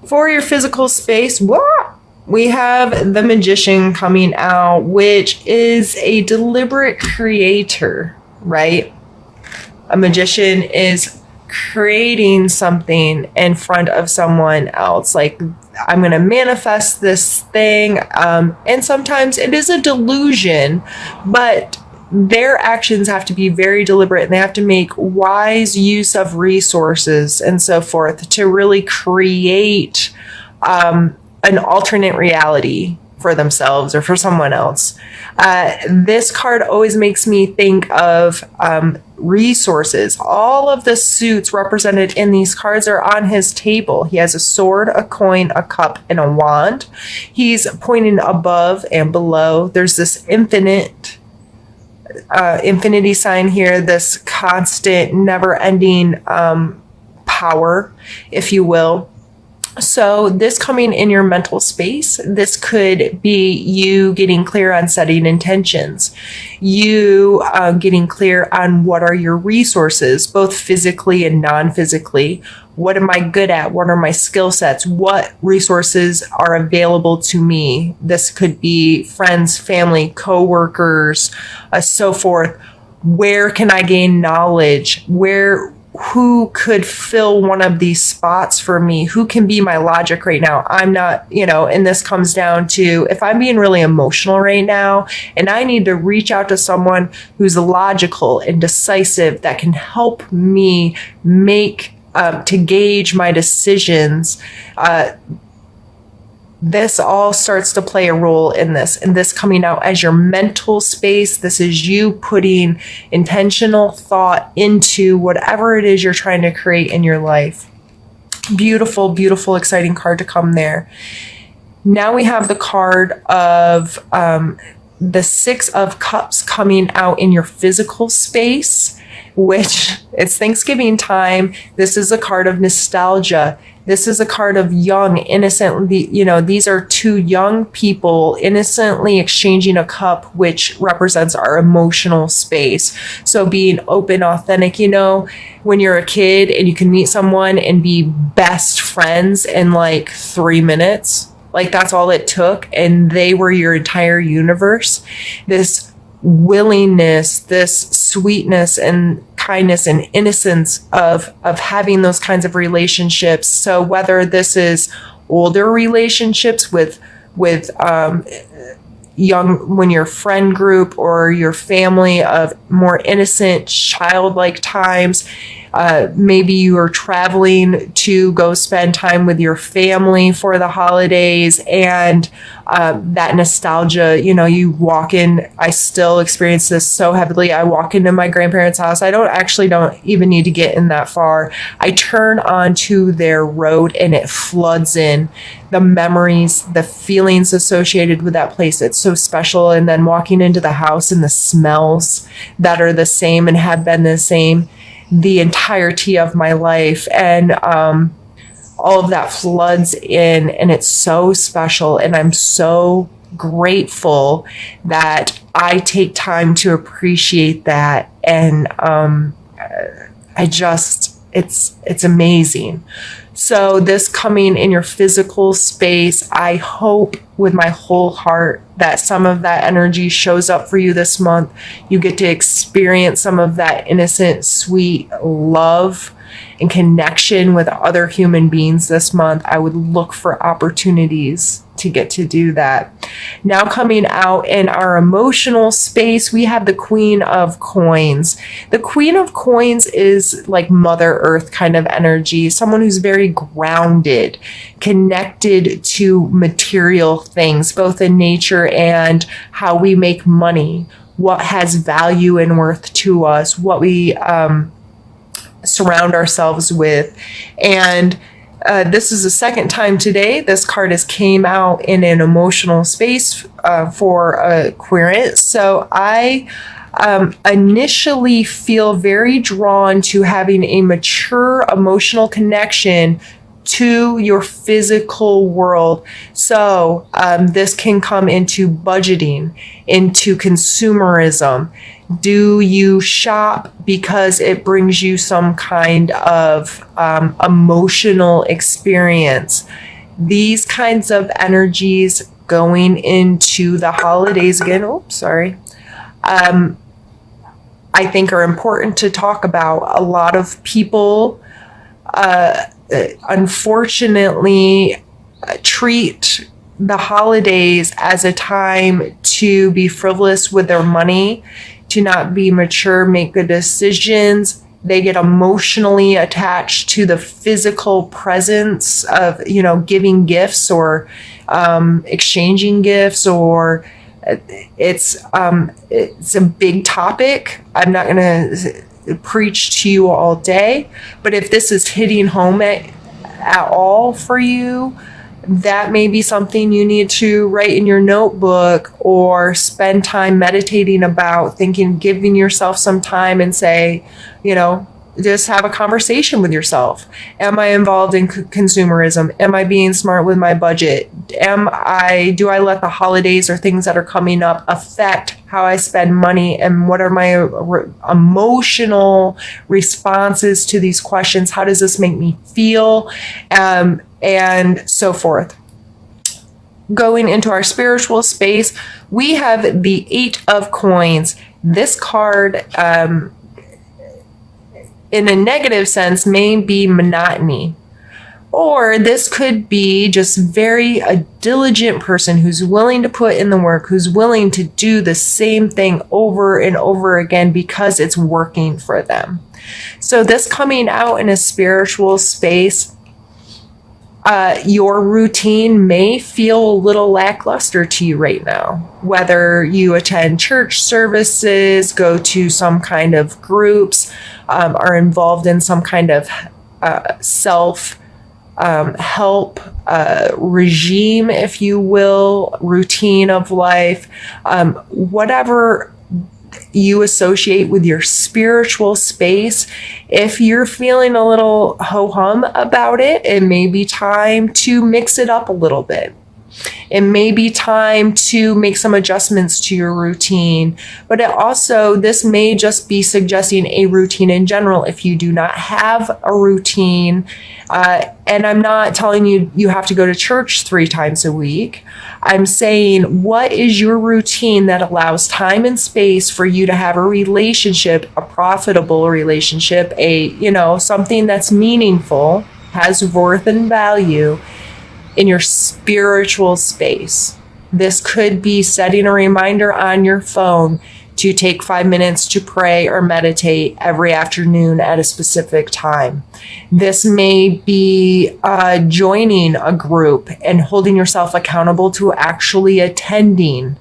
For your physical space, we have the Magician coming out, which is a deliberate creator, right? A magician is creating something in front of someone else. Like, I'm going to manifest this thing. And sometimes it is a delusion, but their actions have to be very deliberate and they have to make wise use of resources and so forth to really create an alternate reality for themselves or for someone else. This card always makes me think of resources. All of the suits represented in these cards are on his table. He has a sword, a coin, a cup, and a wand. He's pointing above and below. There's this infinity sign here, this constant, never-ending power, if you will. So this coming in your mental space, this could be you getting clear on setting intentions, you getting clear on what are your resources, both physically and non-physically. What am I good at? What are my skill sets? What resources are available to me? This could be friends, family, co-workers, so forth. Where can I gain knowledge? Who could fill one of these spots for me? Who can be my logic right now? I'm not, and this comes down to if I'm being really emotional right now and I need to reach out to someone who's logical and decisive that can help me make, to gauge my decisions, this all starts to play a role in this. And this coming out as your mental space, this is you putting intentional thought into whatever it is you're trying to create in your life. Beautiful, beautiful, exciting card to come there. Now we have the card of the Six of Cups coming out in your physical space, which it's Thanksgiving time. This is a card of nostalgia. This is a card of young, innocent, these are two young people innocently exchanging a cup, which represents our emotional space. So being open, authentic, when you're a kid and you can meet someone and be best friends in like 3 minutes, like that's all it took. And they were your entire universe. This willingness, this sweetness and kindness and innocence of having those kinds of relationships. So whether this is older relationships with young, when your friend group or your family of more innocent childlike times, maybe you are traveling to go spend time with your family for the holidays and that nostalgia, you walk in. I still experience this so heavily. I walk into my grandparents' house. I don't even need to get in that far. I turn onto their road and it floods in the memories, the feelings associated with that place. It's so special. And then walking into the house and the smells that are the same and have been the same the entirety of my life. And all of that floods in and it's so special. And I'm so grateful that I take time to appreciate that. And it's amazing. So this coming in your physical space, I hope with my whole heart that some of that energy shows up for you this month. You get to experience some of that innocent, sweet love and connection with other human beings this month. I would look for opportunities to get to do that. Now coming out in our emotional space, we have the Queen of Coins. The Queen of Coins is like Mother Earth kind of energy, someone who's very grounded, connected to material things, both in nature and how we make money, what has value and worth to us, what we surround ourselves with. And this is the second time today this card has came out in an emotional space for Aquarius. So I initially feel very drawn to having a mature emotional connection to your physical world. So this can come into budgeting, into consumerism. Do you shop because it brings you some kind of emotional experience? These kinds of energies going into the holidays again, I think are important to talk about. A lot of people unfortunately treat the holidays as a time to be frivolous with their money, to not be mature, make good decisions. They get emotionally attached to the physical presence of, giving gifts or exchanging gifts, or it's a big topic. I'm not going to preach to you all day, but if this is hitting home at all for you, that may be something you need to write in your notebook or spend time meditating about, thinking, giving yourself some time and say, just have a conversation with yourself. Am I involved in consumerism? Am I being smart with my budget? Do I let the holidays or things that are coming up affect how I spend money? And what are my emotional responses to these questions? How does this make me feel? And so forth. Going into our spiritual space, we have the 8 of Coins. This card, in a negative sense, may be monotony. Or this could be just a diligent person who's willing to put in the work, who's willing to do the same thing over and over again because it's working for them. So this coming out in a spiritual space, your routine may feel a little lackluster to you right now. Whether you attend church services, go to some kind of groups, are involved in some kind of self-help regime, if you will, routine of life, whatever you associate with your spiritual space. If you're feeling a little ho-hum about it, it may be time to mix it up a little bit. It may be time to make some adjustments to your routine, but this may just be suggesting a routine in general. If you do not have a routine, and I'm not telling you have to go to church 3 times a week. I'm saying, what is your routine that allows time and space for you to have a relationship, a profitable relationship, something that's meaningful, has worth and value in your spiritual space. This could be setting a reminder on your phone to take 5 minutes to pray or meditate every afternoon at a specific time. This may be joining a group and holding yourself accountable to actually attending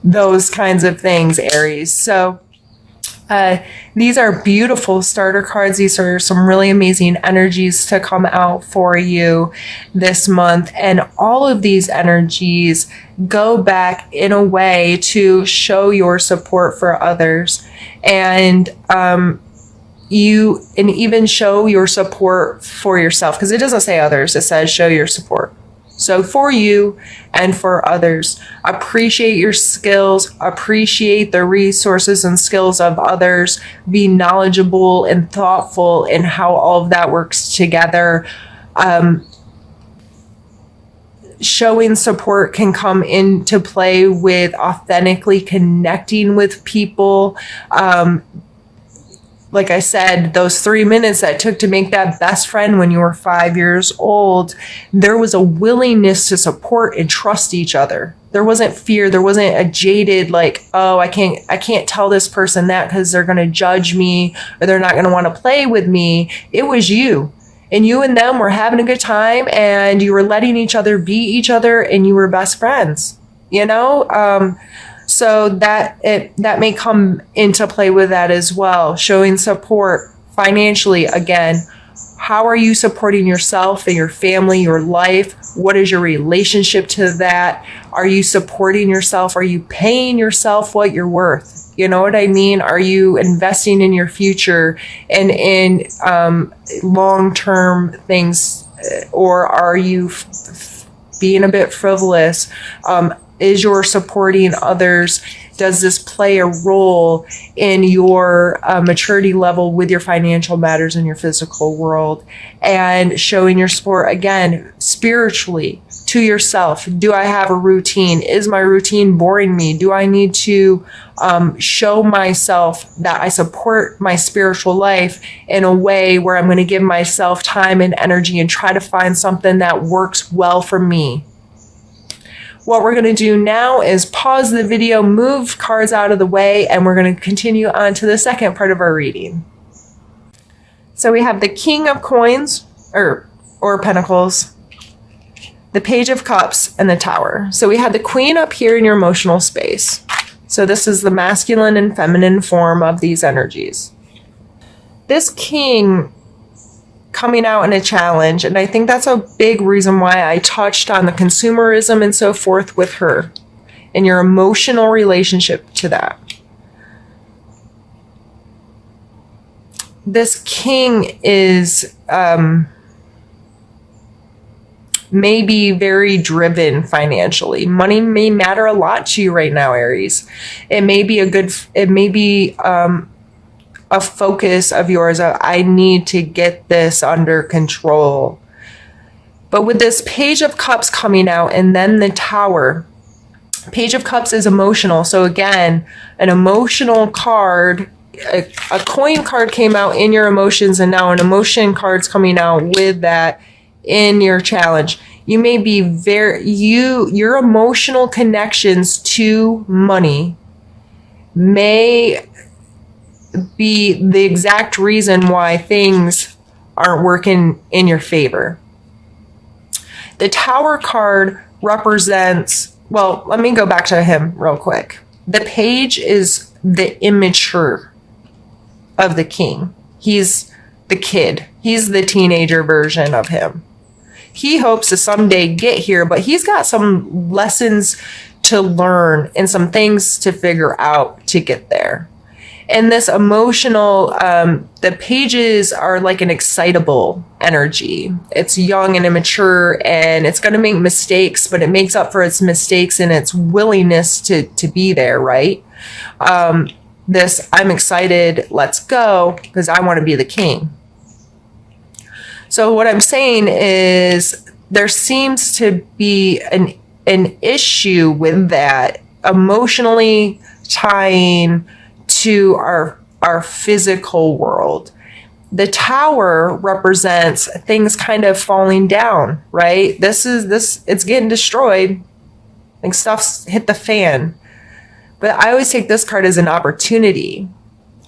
those kinds of things, Aries. So these are beautiful starter cards. These are some really amazing energies to come out for you this month. And all of these energies go back in a way to show your support for others. And even show your support for yourself, because it doesn't say others, it says show your support. So for you and for others, appreciate your skills, appreciate the resources and skills of others, be knowledgeable and thoughtful in how all of that works together. Showing support can come into play with authentically connecting with people. Like I said, those 3 minutes that took to make that best friend when you were 5 years old, there was a willingness to support and trust each other. There wasn't fear. There wasn't a jaded, I can't tell this person that because they're going to judge me or they're not going to want to play with me. It was you. And you and them were having a good time and you were letting each other be each other and you were best friends, So that may come into play with that as well. Showing support financially. Again, how are you supporting yourself and your family, your life? What is your relationship to that? Are you supporting yourself? Are you paying yourself what you're worth? You know what I mean? Are you investing in your future and in long-term things, or are you being a bit frivolous? Is your supporting others? Does this play a role in your maturity level with your financial matters in your physical world? And showing your support, again, spiritually to yourself. Do I have a routine? Is my routine boring me? Do I need to show myself that I support my spiritual life in a way where I'm going to give myself time and energy and try to find something that works well for me? What we're going to do now is pause the video, move cards out of the way, and we're going to continue on to the second part of our reading. So we have the King of Coins, or Pentacles, the Page of Cups, and the Tower. So we have the Queen up here in your emotional space. So this is the masculine and feminine form of these energies. This King coming out in a challenge, and I think that's a big reason why I touched on the consumerism and so forth with her and your emotional relationship to that. This King is may be very driven financially. Money may matter a lot to you right now, Aries. It may be a focus of yours of, I need to get this under control. But with this Page of Cups coming out and then the Tower, Page of Cups is emotional. So again, an emotional card, a coin card came out in your emotions, and now an emotion card's coming out with that in your challenge. You may be your emotional connections to money may be the exact reason why things aren't working in your favor. The Tower card represents, well, let me go back to him real quick. The Page is the immature of the King. He's the kid. He's the teenager version of him. He hopes to someday get here, but he's got some lessons to learn and some things to figure out to get there. And this emotional, the Pages are like an excitable energy. It's young and immature, and it's going to make mistakes, but it makes up for its mistakes and its willingness to be there, right? This, I'm excited, let's go, because I want to be the king. So what I'm saying is there seems to be an issue with that emotionally tying to our physical world. The Tower represents things kind of falling down, right? It's getting destroyed. Like stuff's hit the fan. But I always take this card as an opportunity.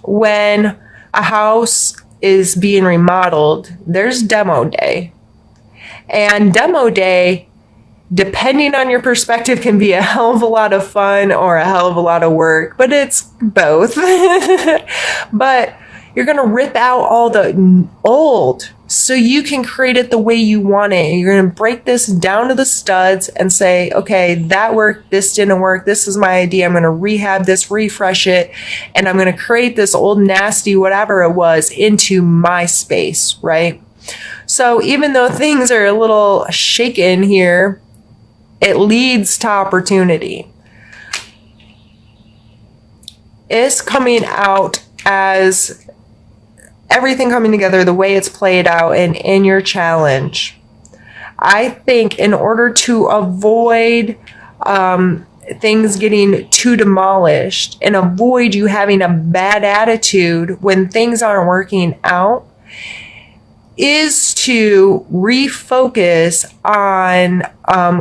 When a house is being remodeled, there's demo day. And demo day, depending on your perspective, can be a hell of a lot of fun or a hell of a lot of work, but it's both. But you're going to rip out all the old so you can create it the way you want it. You're going to break this down to the studs and say, okay, that worked, this didn't work, this is my idea, I'm going to rehab this, refresh it, and I'm going to create this old nasty whatever it was into my space, right? So even though things are a little shaken here, it leads to opportunity. It's coming out as everything coming together the way it's played out and in your challenge. I think in order to avoid things getting too demolished and avoid you having a bad attitude when things aren't working out, is to refocus on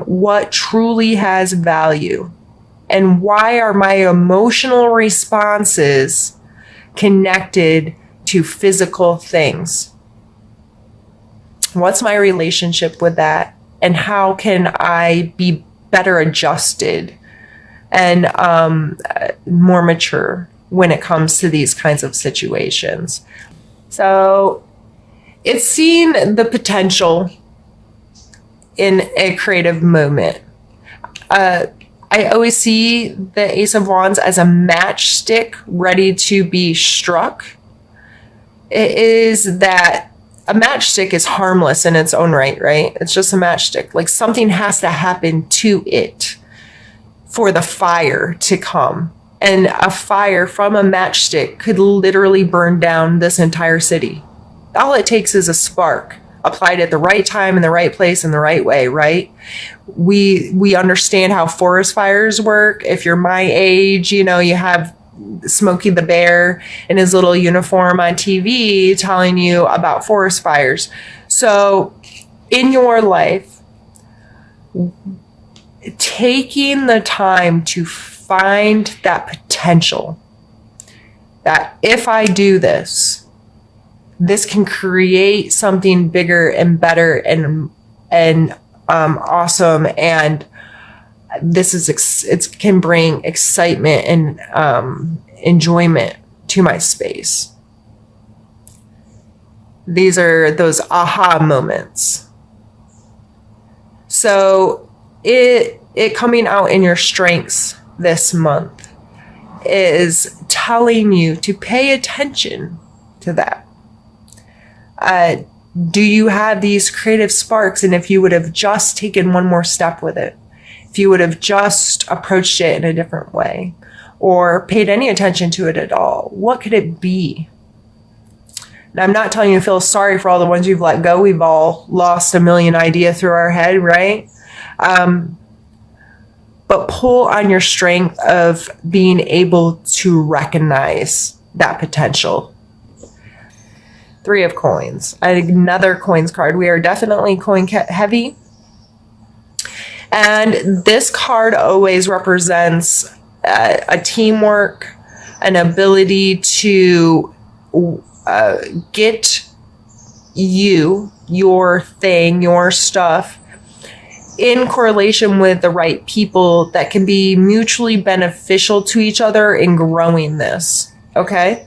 what truly has value and why are my emotional responses connected to physical things. What's my relationship with that, and how can I be better adjusted and more mature when it comes to these kinds of situations? So it's seen the potential in a creative movement. I always see the Ace of Wands as a matchstick ready to be struck. It is that a matchstick is harmless in its own right, right? It's just a matchstick. Like something has to happen to it for the fire to come. And a fire from a matchstick could literally burn down this entire city. All it takes is a spark applied at the right time in the right place in the right way, right? We understand how forest fires work. If you're my age, you know, you have Smokey the Bear in his little uniform on TV telling you about forest fires. So in your life, taking the time to find that potential, that if I do this, this can create something bigger and better and awesome, and this is it can bring excitement and enjoyment to my space. These are those aha moments. So it coming out in your strengths this month is telling you to pay attention to that. Do you have these creative sparks? And if you would have just taken one more step with it, if you would have just approached it in a different way or paid any attention to it at all, what could it be? And I'm not telling you to feel sorry for all the ones you've let go. We've all lost a million ideas through our head, right? But pull on your strength of being able to recognize that potential. 3 of Coins, another coins card. We are definitely coin heavy. And this card always represents a teamwork, an ability to get your thing, your stuff in correlation with the right people that can be mutually beneficial to each other in growing this. Okay.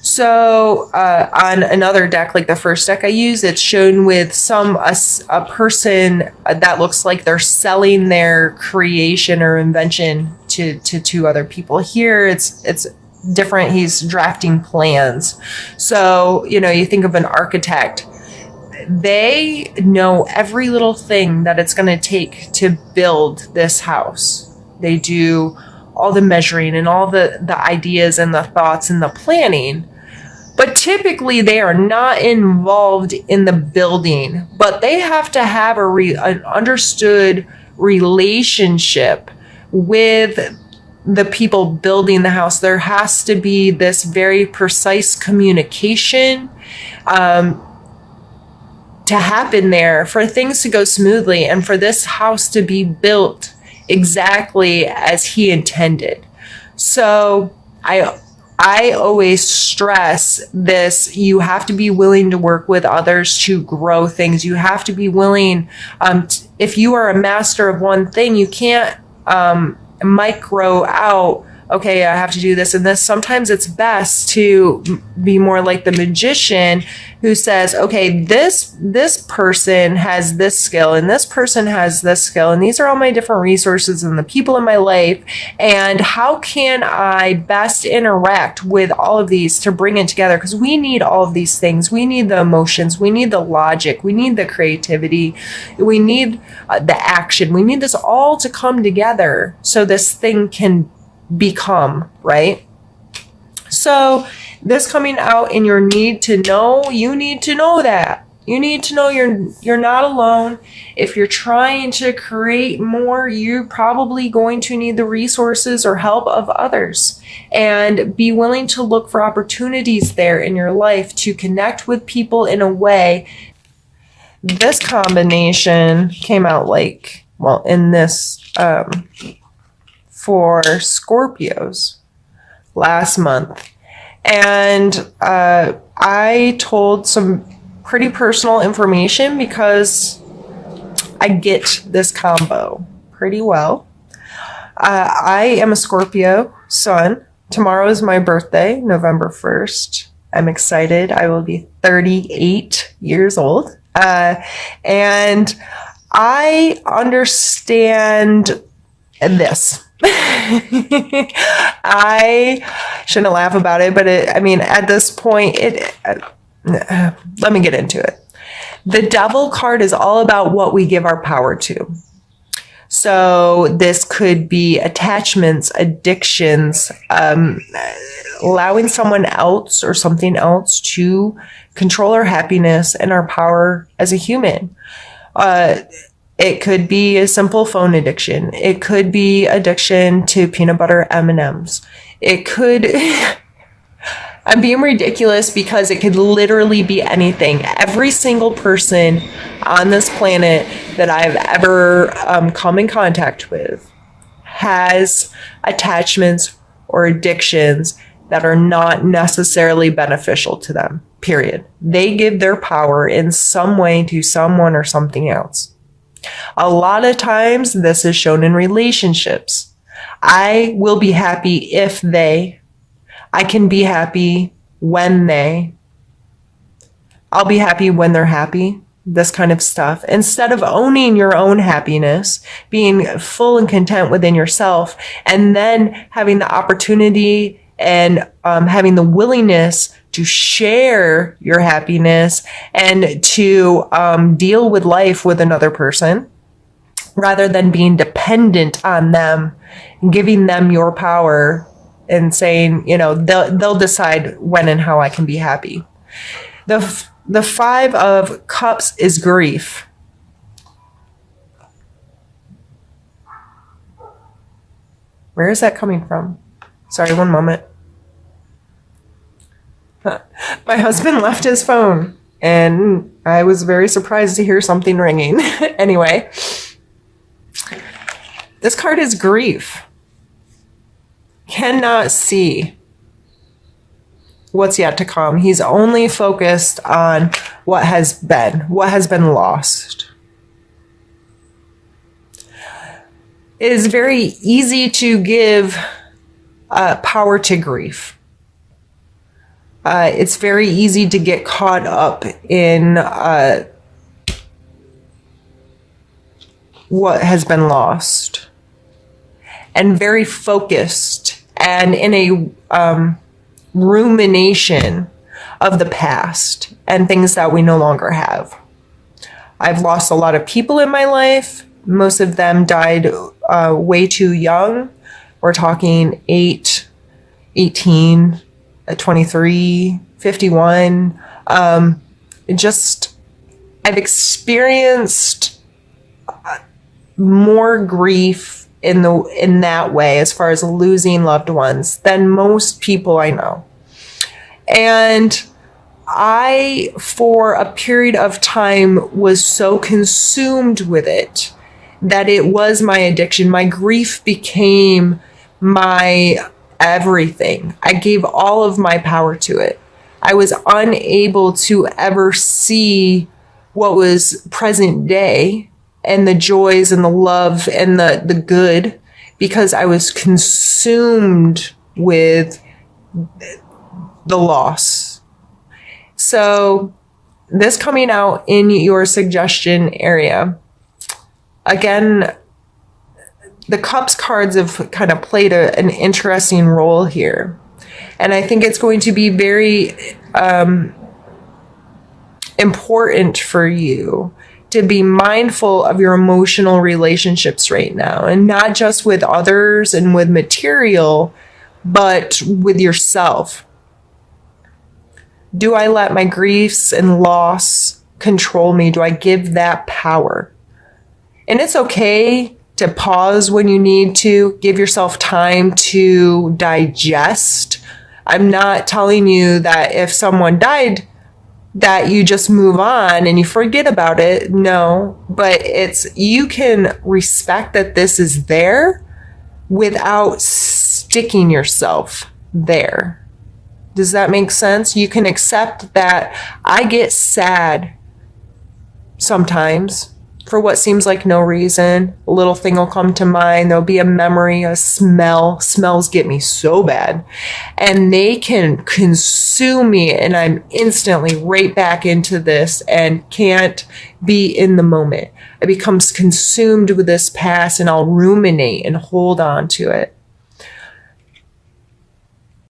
So on another deck, like the first deck I use, it's shown with a person that looks like they're selling their creation or invention to 2 other people. Here it's different. He's drafting plans. So, you know, you think of an architect. They know every little thing that it's going to take to build this house. They do all the measuring and all the ideas and the thoughts and the planning. But typically they are not involved in the building, but they have to have an understood relationship with the people building the house. There has to be this very precise communication to happen there for things to go smoothly and for this house to be built exactly as he intended. So I always stress this. You have to be willing to work with others to grow things. You have to be willing, if you are a master of one thing, you can't micro out, okay, I have to do this and this. Sometimes it's best to be more like the magician who says, okay, this person has this skill and this person has this skill, and these are all my different resources and the people in my life, and how can I best interact with all of these to bring it together? Because we need all of these things. We need the emotions, we need the logic, we need the creativity, we need the action. We need this all to come together so this thing can become, right? So this coming out in your need to know, you need to know that. You need to know you're not alone. If you're trying to create more, you're probably going to need the resources or help of others, and be willing to look for opportunities there in your life to connect with people in a way. This combination came out in this for Scorpios last month. And I told some pretty personal information because I get this combo pretty well. I am a Scorpio sun. Tomorrow is my birthday, November 1st. I'm excited. I will be 38 years old. And I understand this. I shouldn't laugh about it, but at this point, let me get into it. The Devil card is all about what we give our power to. So this could be attachments, addictions, allowing someone else or something else to control our happiness and our power as a human. It could be a simple phone addiction. It could be addiction to peanut butter M&Ms. It could, I'm being ridiculous because it could literally be anything. Every single person on this planet that I've ever come in contact with has attachments or addictions that are not necessarily beneficial to them, period. They give their power in some way to someone or something else. A lot of times this is shown in relationships. I will be happy if they, I can be happy when they, I'll be happy when they're happy, this kind of stuff. Instead of owning your own happiness, being full and content within yourself, and then having the opportunity and having the willingness to share your happiness and to deal with life with another person, rather than being dependent on them, giving them your power and saying, they'll decide when and how I can be happy. The Five of Cups is grief. Where is that coming from? Sorry, one moment. My husband left his phone and I was very surprised to hear something ringing. Anyway, this card is grief. Cannot see what's yet to come. He's only focused on what has been lost. It is very easy to give power to grief. It's very easy to get caught up in what has been lost, and very focused and in a rumination of the past and things that we no longer have. I've lost a lot of people in my life. Most of them died way too young. We're talking 8, 18, 23, 51. I've experienced more grief in that way, as far as losing loved ones, than most people I know. And I, for a period of time, was so consumed with it that it was my addiction. My grief became my everything. I gave all of my power to it. I was unable to ever see what was present day and the joys and the love and the good, because I was consumed with the loss. So this coming out in your suggestion area, again, the Cups cards have kind of played an interesting role here. And I think it's going to be very important for you to be mindful of your emotional relationships right now. And not just with others and with material, but with yourself. Do I let my griefs and loss control me? Do I give that power? And it's okay to pause when you need to. Give yourself time to digest. I'm not telling you that if someone died, that you just move on and you forget about it. No, but you can respect that this is there without sticking yourself there. Does that make sense? You can accept that I get sad sometimes. for what seems like no reason. A little thing will come to mind. There'll be a memory, a smell. Smells get me so bad. And they can consume me, and I'm instantly right back into this and can't be in the moment. I become consumed with this past, and I'll ruminate and hold on to it.